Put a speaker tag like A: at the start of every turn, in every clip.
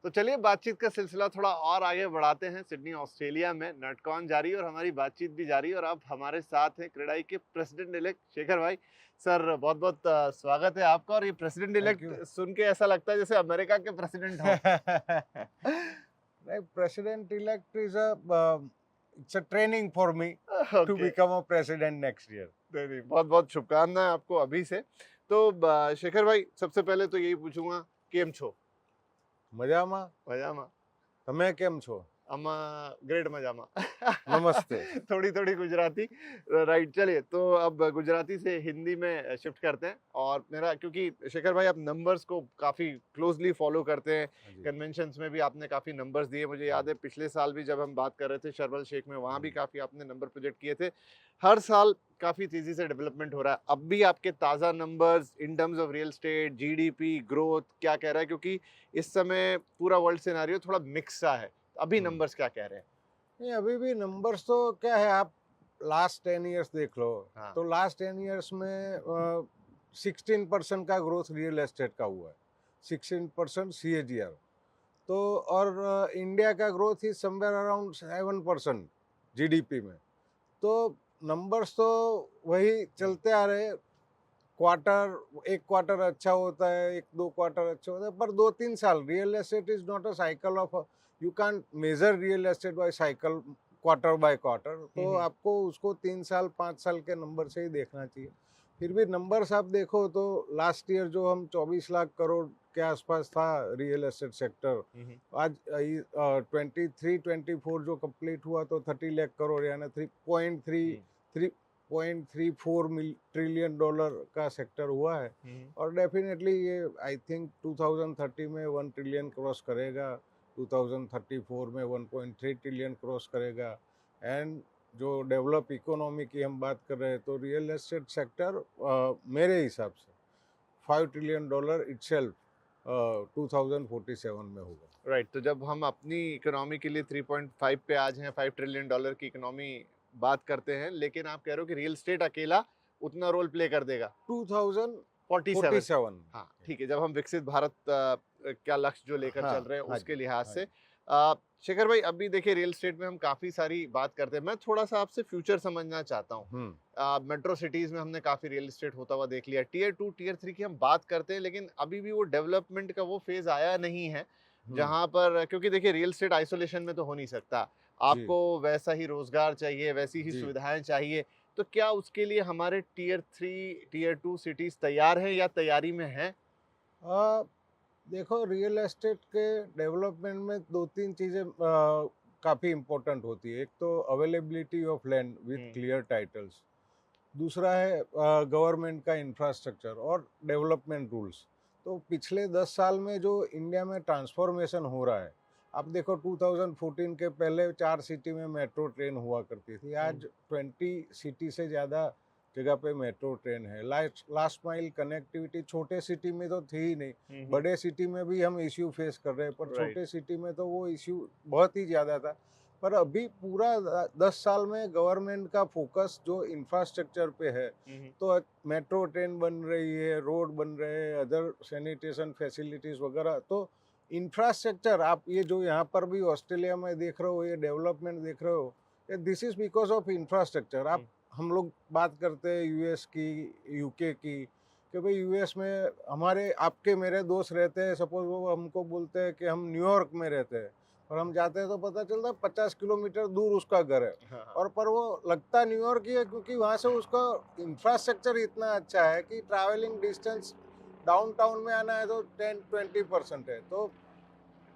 A: तो चलिए बातचीत का सिलसिला थोड़ा और आगे बढ़ाते हैं। सिडनी ऑस्ट्रेलिया में नटकॉन जारी है और हमारी बातचीत भी जारी है और अब हमारे साथ हैं क्रेडाई के प्रेसिडेंट इलेक्ट शेखर भाई। सर बहुत बहुत स्वागत है आपका। और ये प्रेसिडेंट
B: थैंक
A: इलेक्ट
B: यू।
A: सुन के ऐसा लगता है जैसे अमेरिका के प्रेसिडेंट हो।
B: नहीं, president elect is it's a training for me to
A: okay,
B: become a president next year.
A: नहीं नहीं, बहुत बहुत शुभकामनाएं आपको अभी से। तो शेखर भाई सबसे पहले तो यही पूछूंगा, केम छो?
B: મજામાં?
A: मजामा?
B: તમે કેમ છો?
A: अम्मा ग्रेट मजामा।
B: नमस्ते।
A: थोड़ी थोड़ी गुजराती। राइट, चलिए तो अब गुजराती से हिंदी में शिफ्ट करते हैं। और मेरा, क्योंकि शेखर भाई आप नंबर्स को काफ़ी क्लोजली फॉलो करते हैं,
B: हाँ जी।
A: कन्वेंशंस में भी आपने काफ़ी नंबर्स दिए। मुझे याद है पिछले साल भी जब हम बात कर रहे थे शर्वल शेख में, वहाँ भी काफ़ी आपने नंबर प्रोजेक्ट किए थे। हर साल काफ़ी तेज़ी से डेवलपमेंट हो रहा है। अब भी आपके ताज़ा numbers in terms of real estate, GDP growth क्या कह रहा है? क्योंकि इस समय पूरा वर्ल्ड सिनेरियो थोड़ा मिक्स सा है। अभी
B: हम्म।
A: नंबर्स क्या कह रहे हैं?
B: नहीं, अभी भी नंबर्स तो क्या है, आप लास्ट 10 ईयर्स देख लो।
A: हाँ।
B: तो लास्ट 10 ईयर्स में 16% का ग्रोथ रियल एस्टेट का हुआ है, 16% CAGR। तो और इंडिया का ग्रोथ ही समवेयर अराउंड 7% GDP में। तो नंबर्स तो वही चलते आ रहे। एक क्वार्टर अच्छा होता है, एक दो क्वार्टर अच्छा होता है, पर 2-3 साल real estate is not a cycle of, you can measure real estate by cycle quarter by quarter. तो आपको उसको 3 साल 5 साल के नंबर से ही देखना चाहिए। फिर भी नंबर्स आप देखो तो लास्ट ईयर जो हम 24 लाख करोड़ के आसपास था रियल एस्टेट सेक्टर, आज 23-24 जो कंप्लीट हुआ तो 30 लाख करोड़ यानी 3.34 ट्रिलियन डॉलर का सेक्टर हुआ है। और डेफिनेटली ये आई थिंक 2030 में 1 ट्रिलियन क्रॉस करेगा, 2034 में 1.3 ट्रिलियन क्रॉस करेगा। एंड जो डेवलप इकोनॉमी की हम बात कर रहे हैं तो रियल एस्टेट सेक्टर मेरे हिसाब से $5 ट्रिलियन इटसेल्फ 2047 में होगा।
A: राइट, तो जब हम अपनी इकोनॉमी के लिए 3.5 पे आज हैं, $5 ट्रिलियन की इकोनॉमी बात करते हैं, लेकिन आप कह रहे हो कि रियल स्टेट अकेला उतना रोल प्ले कर देगा
B: 2047।
A: हाँ ठीक है, जब हम विकसित भारत क्या लक्ष्य जो लेकर
B: हाँ,
A: चल रहे हैं
B: हाँ
A: उसके
B: जी,
A: लिहाज
B: हाँ
A: से।
B: जी।
A: शेखर भाई अभी देखिए रियल स्टेट में हम काफ़ी सारी बात करते हैं, मैं थोड़ा सा आपसे फ्यूचर समझना चाहता हूँ। मेट्रो सिटीज़ में हमने काफ़ी रियल एस्टेट होता हुआ देख लिया, टियर 2 टियर 3 की हम बात करते हैं, लेकिन अभी भी वो डेवलपमेंट का वो फेज़ आया नहीं है जहाँ पर, क्योंकि देखिए रियल एस्टेट आइसोलेशन में तो हो नहीं सकता,
B: जी,
A: आपको वैसा ही रोजगार चाहिए, वैसी ही
B: जी।
A: सुविधाएं चाहिए। तो क्या उसके लिए हमारे टियर 3 टियर 2 सिटीज़ तैयार हैं या तैयारी में हैं?
B: आ, देखो, रियल एस्टेट के डेवलपमेंट में 2-3 चीज़ें काफ़ी इम्पोर्टेंट होती है। एक तो availability of land with clear titles, दूसरा है गवर्नमेंट का इंफ्रास्ट्रक्चर और डेवलपमेंट रूल्स। तो पिछले 10 साल में जो इंडिया में ट्रांसफॉर्मेशन हो रहा है, आप देखो 2014 के पहले 4 सिटी में मेट्रो ट्रेन हुआ करती थी, आज 20 सिटी से ज़्यादा जगह पे मेट्रो ट्रेन है। लास्ट माइल कनेक्टिविटी छोटे सिटी में तो थी ही नहीं, बड़े सिटी में भी हम इश्यू फेस कर रहे हैं, पर छोटे सिटी में तो वो इश्यू बहुत ही ज़्यादा था। पर अभी पूरा 10 साल में गवर्नमेंट का फोकस जो इंफ्रास्ट्रक्चर पे है, तो मेट्रो ट्रेन बन रही है, रोड बन रहे हैं, अदर सैनिटेशन फैसिलिटीज़ वगैरह। तो इंफ्रास्ट्रक्चर आप ये जो यहाँ पर भी ऑस्ट्रेलिया में देख रहे हो, ये डेवलपमेंट देख रहे हो, this is because of infrastructure. आप हम लोग बात करते हैं यूएस की, यूके की, कि भाई यूएस में हमारे आपके मेरे दोस्त रहते हैं, सपोज वो हमको बोलते हैं कि हम न्यूयॉर्क में रहते हैं, और हम जाते हैं तो पता चलता है 50 किलोमीटर दूर उसका घर है।
A: हाँ,
B: और पर वो लगता न्यूयॉर्क ही है, क्योंकि वहाँ से उसका इंफ्रास्ट्रक्चर इतना अच्छा है कि ट्रैवलिंग डिस्टेंस डाउनटाउन में आना है तो 10-20% है। तो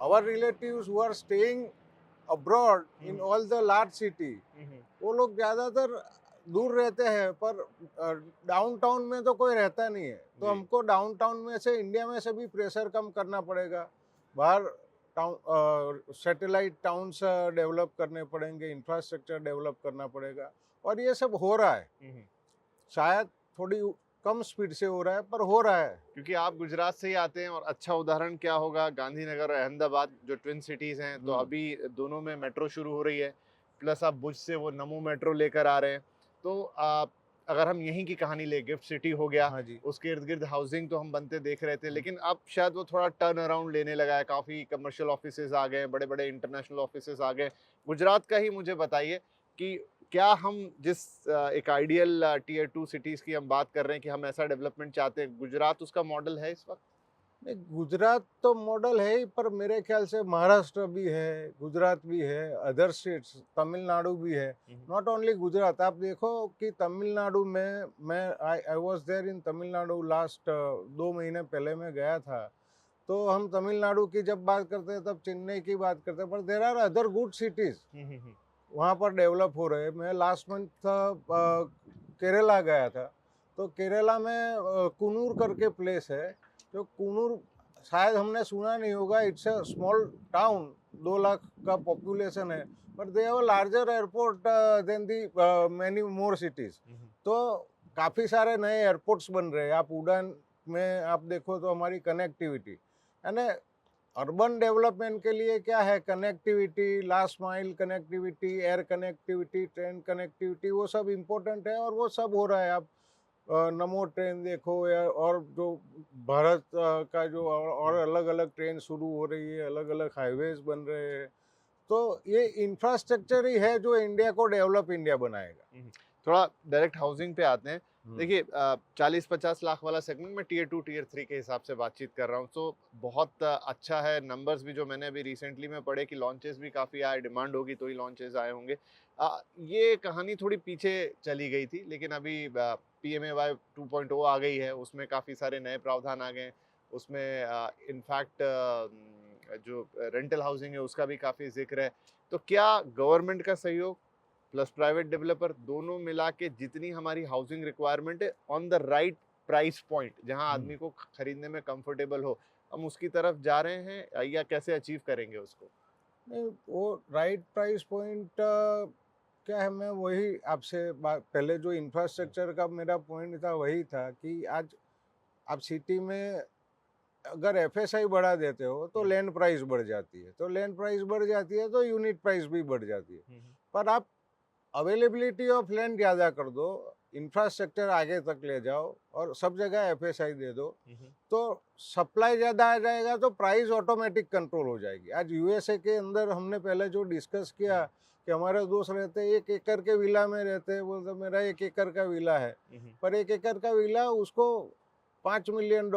B: our relatives who are staying abroad in all the large city, वो लोग ज़्यादातर दूर रहते हैं, पर डाउनटाउन में तो कोई रहता नहीं है। तो हमको डाउनटाउन में से, इंडिया में से भी प्रेशर कम करना पड़ेगा, बाहर टाउन सैटेलाइट टाउन्स डेवलप करने पड़ेंगे, इंफ्रास्ट्रक्चर डेवलप करना पड़ेगा, और ये सब हो रहा है। शायद थोड़ी कम स्पीड से हो रहा है, पर हो रहा है।
A: क्योंकि आप गुजरात से ही आते हैं और अच्छा उदाहरण क्या होगा, गांधीनगर और अहमदाबाद जो ट्विन सिटीज़ हैं, तो अभी दोनों में मेट्रो शुरू हो रही है, प्लस आप भुज से वो नमो मेट्रो लेकर आ रहे हैं। तो अगर हम यहीं की कहानी ले, गिफ्ट सिटी हो गया,
B: हाँ जी।
A: उसके इर्द गिर्द हाउसिंग तो हम बनते देख रहे थे, लेकिन अब शायद वो थोड़ा टर्न अराउंड लेने लगा है, काफ़ी कमर्शियल ऑफिसेज आ गए, बड़े बड़े इंटरनेशनल ऑफिसेज आ गए। गुजरात का ही मुझे बताइए कि क्या हम जिस एक आइडियल टीयर 2 सिटीज़ की हम बात कर रहे हैं कि हम ऐसा डेवलपमेंट चाहते हैं, गुजरात उसका मॉडल है इस वक्त?
B: नहीं, गुजरात तो मॉडल है ही, पर मेरे ख्याल से महाराष्ट्र भी है, गुजरात भी है, अदर स्टेट्स, तमिलनाडु भी है। नॉट ओनली गुजरात, आप देखो कि तमिलनाडु में मैं I was there in Tamil Nadu last 2 महीने पहले मैं गया था। तो हम तमिलनाडु की जब बात करते हैं तब चेन्नई की बात करते हैं, पर there are other good cities वहाँ पर डेवलप हो रहे हैं। मैं लास्ट मंथ केरला गया था, तो केरला में कुनूर करके प्लेस है, जो कुनूर शायद हमने सुना नहीं होगा। It's a small town, 2 lakh का पॉपुलेशन है, पर they have a larger airport than the many more cities. तो काफ़ी सारे नए एयरपोर्ट्स बन रहे हैं। आप उड़ान में आप देखो तो हमारी कनेक्टिविटी यानी अर्बन डेवलपमेंट के लिए क्या है, connectivity, last mile connectivity, air connectivity, train connectivity, वो सब इम्पोर्टेंट है और वो सब हो रहा है। आप नमो ट्रेन देखो, या और जो भारत का जो और अलग अलग ट्रेन शुरू हो रही है, अलग अलग हाईवेज बन रहे हैं। तो ये इंफ्रास्ट्रक्चर ही है जो इंडिया को डेवलप इंडिया बनाएगा।
A: थोड़ा डायरेक्ट हाउसिंग पे आते हैं। देखिए 40-50 लाख वाला सेगमेंट में टीयर 2 टीयर 3 के हिसाब से बातचीत कर रहा हूँ, तो बहुत अच्छा है। नंबर्स भी जो मैंने अभी रिसेंटली में पढ़े कि लॉन्चेस भी काफ़ी आए, डिमांड होगी तो ही लॉन्चेस आए होंगे। ये कहानी थोड़ी पीछे चली गई थी, लेकिन अभी PMAY 2.0 आ गई है, उसमें काफ़ी सारे नए प्रावधान आ गए। उसमें इनफैक्ट जो रेंटल हाउसिंग है उसका भी काफ़ी जिक्र है। तो क्या गवर्नमेंट का सहयोग प्लस प्राइवेट डेवलपर दोनों मिला के जितनी हमारी हाउसिंग रिक्वायरमेंट है on the right price point, जहां आदमी को खरीदने में कंफर्टेबल हो, हम उसकी तरफ जा रहे हैं या कैसे अचीव करेंगे उसको?
B: नहीं, वो राइट प्राइस पॉइंट क्या है, मैं वही आपसे बात, पहले जो इंफ्रास्ट्रक्चर का मेरा पॉइंट था वही था कि आज आप सिटी में अगर FSI बढ़ा देते हो तो लैंड प्राइस बढ़ जाती है, तो लैंड प्राइस बढ़ जाती है तो यूनिट प्राइस भी बढ़ जाती है। पर आप अवेलेबिलिटी ऑफ लैंड ज़्यादा कर दो, इंफ्रास्ट्रक्चर आगे तक ले जाओ और सब जगह FSI दे दो, तो सप्लाई ज़्यादा आ जाएगा तो प्राइस ऑटोमेटिक कंट्रोल हो जाएगी। आज USA के अंदर हमने पहले जो डिस्कस किया कि हमारे दोस्त रहते 1 एकड़ के विला में रहते हैं, बोलते मेरा 1 एकड़ का विला है, पर 1 एकड़ का विला उसको $5 मिलियन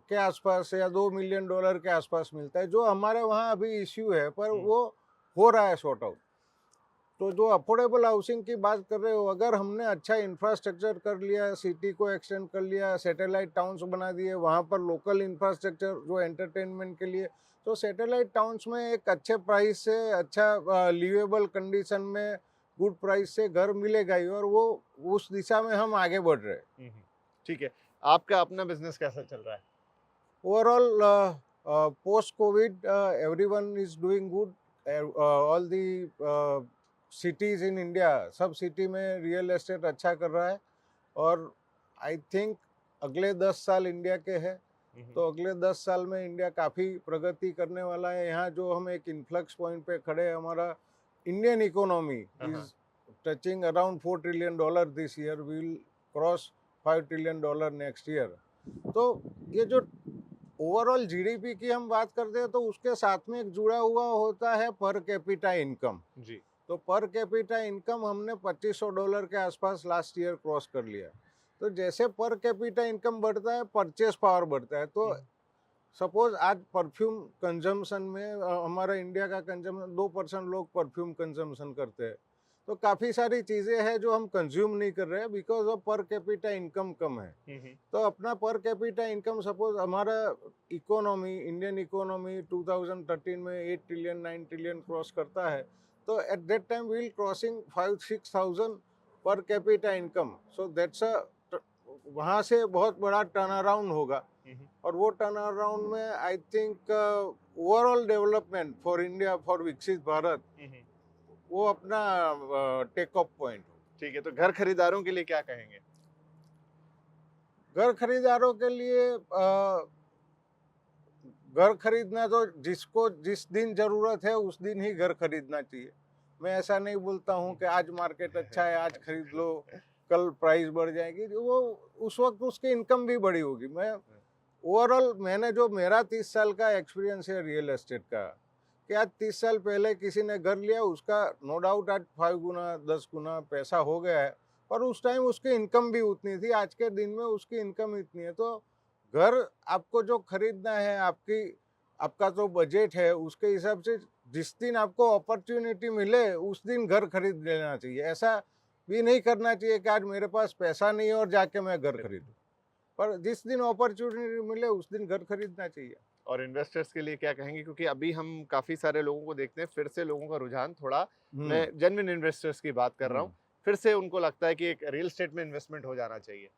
B: के आसपास या $2 मिलियन के आसपास मिलता है, जो हमारे वहाँ अभी इश्यू है, पर वो हो रहा है सॉर्ट आउट। तो जो अफोर्डेबल हाउसिंग की बात कर रहे हो, अगर हमने अच्छा इंफ्रास्ट्रक्चर कर लिया, सिटी को एक्सटेंड कर लिया, सैटेलाइट टाउन्स बना दिए, वहाँ पर लोकल इंफ्रास्ट्रक्चर जो एंटरटेनमेंट के लिए, तो सैटेलाइट टाउन्स में एक अच्छे प्राइस से, अच्छा लिवेबल कंडीशन में, गुड प्राइस से घर मिलेगा ही, और वो उस दिशा में हम आगे बढ़ रहे हैं।
A: ठीक है, आपका अपना बिजनेस कैसा चल रहा है?
B: Overall post Covid everyone is doing good. All the cities in India, सब सिटी में रियल एस्टेट अच्छा कर रहा है, और आई थिंक अगले 10 साल इंडिया के हैं, तो अगले 10 साल में इंडिया काफ़ी प्रगति करने वाला है। यहाँ जो हम एक इन्फ्लक्स पॉइंट पे खड़े हैं, हमारा Indian economy is touching around $4 trillion this year, will cross $5 trillion next year. तो ये जो ओवरऑल GDP की हम बात करते हैं, तो उसके साथ में एक जुड़ा हुआ होता है पर कैपिटा इनकम जी। तो पर कैपिटा इनकम हमने $2500 के आसपास लास्ट ईयर क्रॉस कर लिया। तो जैसे पर कैपिटा इनकम बढ़ता है, परचेस पावर बढ़ता है। तो सपोज आज परफ्यूम कंजम्पशन में हमारा इंडिया का कंजम्पशन 2% लोग परफ्यूम कंजम्पशन करते हैं, तो काफ़ी सारी चीज़ें हैं जो हम कंज्यूम नहीं कर रहे हैं because of per capita income कम है। तो अपना पर कैपिटा इनकम, सपोज हमारा इकोनॉमी, इंडियन इकोनॉमी 2013 में 8 ट्रिलियन 9 ट्रिलियन क्रॉस करता है, तो at that time we will crossing 5-6,000 per capita income. So that's वहाँ से बहुत बड़ा टर्न अराउंड होगा, और वो टर्न अराउंड में I think overall development for India, for विकसित भारत, वो अपना टेक ऑफ पॉइंट।
A: ठीक है, तो घर खरीदारों के लिए क्या कहेंगे?
B: घर खरीदारों के लिए घर खरीदना तो जिसको जिस दिन जरूरत है उस दिन ही घर खरीदना चाहिए। मैं ऐसा नहीं बोलता हूँ कि आज मार्केट अच्छा है आज खरीद लो, कल प्राइस बढ़ जाएगी, वो उस वक्त उसकी इनकम भी बड़ी होगी। मैं ओवरऑल मैंने जो मेरा 30 साल का एक्सपीरियंस है रियल एस्टेट का, कि आज 30 साल पहले किसी ने घर लिया, उसका नो डाउट आज 5 गुना 10 गुना पैसा हो गया है, पर उस टाइम उसकी इनकम भी उतनी थी। आज के दिन में उसकी इनकम इतनी है, तो घर आपको जो खरीदना है, आपका जो बजट है उसके हिसाब से जिस दिन आपको अपॉर्चुनिटी मिले उस दिन घर खरीद लेना चाहिए। ऐसा भी नहीं करना चाहिए कि आज मेरे पास पैसा नहीं है और जाके मैं घर खरीदूं, पर जिस दिन अपॉर्चुनिटी मिले उस दिन घर खरीदना चाहिए।
A: और इन्वेस्टर्स के लिए क्या कहेंगे, क्योंकि अभी हम काफ़ी सारे लोगों को देखते हैं, फिर से लोगों का रुझान थोड़ा, मैं जेन्युइन इन्वेस्टर्स की बात कर रहा हूँ, फिर से उनको लगता है कि एक रियल एस्टेट में इन्वेस्टमेंट हो जाना चाहिए।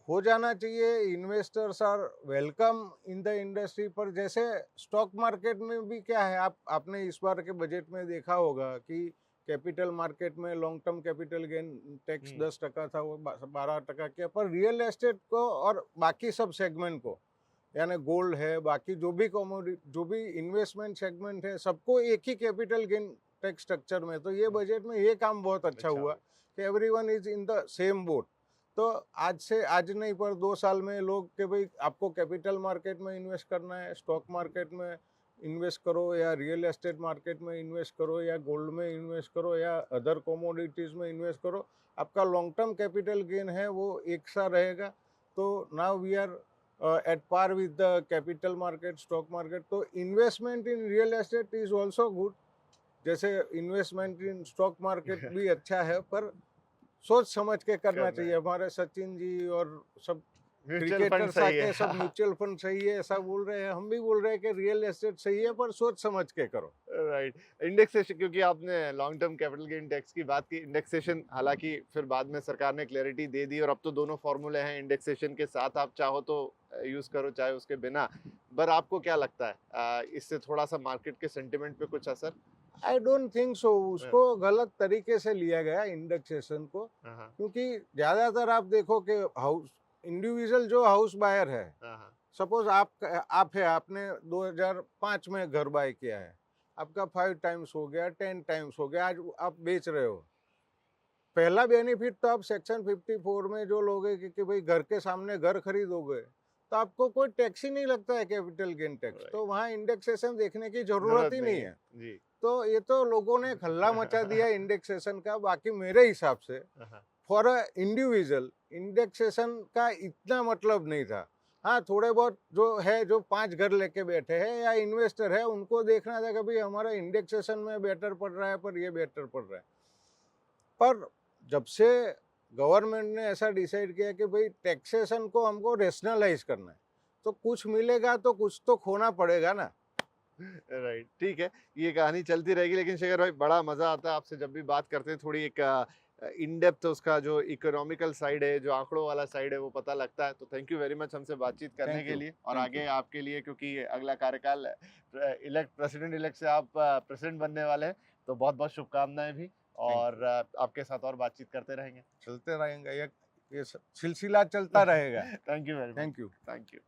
B: हो जाना चाहिए। Investors are welcome in the industry, पर जैसे स्टॉक मार्केट में भी क्या है, आपने इस बार के बजट में देखा होगा कि कैपिटल मार्केट में long term capital gain tax 10% था, वो 12% किया, पर रियल एस्टेट को और बाकी सब सेगमेंट को, यानी गोल्ड है, बाकी जो भी कमोडिटी, जो भी इन्वेस्टमेंट सेगमेंट है, सबको एक ही कैपिटल गेन टैक्स स्ट्रक्चर में। तो ये बजट में ये काम बहुत अच्छा हुआ कि everyone is in the same boat. तो आज नहीं पर 2 साल में लोग के भाई आपको कैपिटल मार्केट में इन्वेस्ट करना है, स्टॉक मार्केट में इन्वेस्ट करो, या रियल एस्टेट मार्केट में इन्वेस्ट करो, या गोल्ड में इन्वेस्ट करो, या अदर कमोडिटीज़ में इन्वेस्ट करो, आपका लॉन्ग टर्म कैपिटल गेन है वो एक सा रहेगा। तो now we are at par with the capital market, stock market. तो investment in real estate is also good, जैसे इन्वेस्टमेंट इन स्टॉक मार्केट भी अच्छा है, पर सोच समझ के करना चाहिए। हमारे सचिन जी और सब क्रिकेटर्स आके सब म्यूचुअल फंड सही है ऐसा बोल रहे हैं, हम भी बोल रहे हैं कि रियल एस्टेट सही है, पर सोच समझ के करो।
A: राइट। इंडेक्सेशन, क्योंकि आपने long term capital gain tax की बात की, इंडेक्सेशन हालांकि फिर बाद में सरकार ने क्लैरिटी दे दी, और अब तो दोनों फॉर्मूले हैं, इंडेक्सेशन के साथ आप चाहो तो यूज करो, चाहे उसके बिना। पर आपको क्या लगता है, इससे थोड़ा सा मार्केट के सेंटिमेंट पे कुछ असर?
B: I don't think so. उसको गलत तरीके से लिया गया इंडेक्सेशन को, क्योंकि ज्यादातर आप देखो कि हाउस इंडिविजुअल जो हाउस बायर है, सपोज आप है, आपने 2005 में घर बाय किया है, आपका 5 टाइम्स हो गया, 10 टाइम्स हो गया, आज आप बेच रहे हो। पहला बेनिफिट तो आप सेक्शन 54 में जो लोगे कि भाई घर के सामने घर खरीदोगे तो आपको कोई टैक्स ही नहीं लगता है, कैपिटल गेन टैक्स। तो वहाँ इंडेक्सेशन देखने की जरूरत ही नहीं है
A: जी।
B: तो ये तो लोगों ने हल्ला मचा दिया इंडेक्सेशन का। बाकी मेरे हिसाब से फॉर अ इंडिविजुअल इंडेक्सेशन का इतना मतलब नहीं था। हाँ, थोड़े बहुत जो है, जो 5 घर लेके बैठे हैं या इन्वेस्टर है, उनको देखना था कि भाई हमारा इंडेक्सेशन में बेटर पड़ रहा है, पर ये बेटर पड़ रहा है। पर जब से गवर्नमेंट ने ऐसा डिसाइड किया कि भाई टैक्सेशन को हमको रेशनलाइज करना है, तो कुछ मिलेगा तो कुछ तो खोना पड़ेगा ना।
A: राइट, ठीक है, ये कहानी चलती रहेगी। लेकिन शेखर भाई, बड़ा मजा आता है आपसे जब भी बात करते हैं, थोड़ी एक इन डेप्थ उसका जो इकोनॉमिकल साइड है, जो आंकड़ों वाला साइड है, वो पता लगता है। तो थैंक यू वेरी मच हमसे बातचीत करने के लिए, और आगे आपके लिए, क्योंकि अगला कार्यकाल प्रेसिडेंट इलेक्ट से आप प्रेसिडेंट बनने वाले हैं, तो बहुत बहुत शुभकामनाएं भी, और आपके साथ और बातचीत करते रहेंगे,
B: चलते रहेंगे, ये सिलसिला चलता रहेगा।
A: Thank you very much.
B: Thank you.
A: Thank you.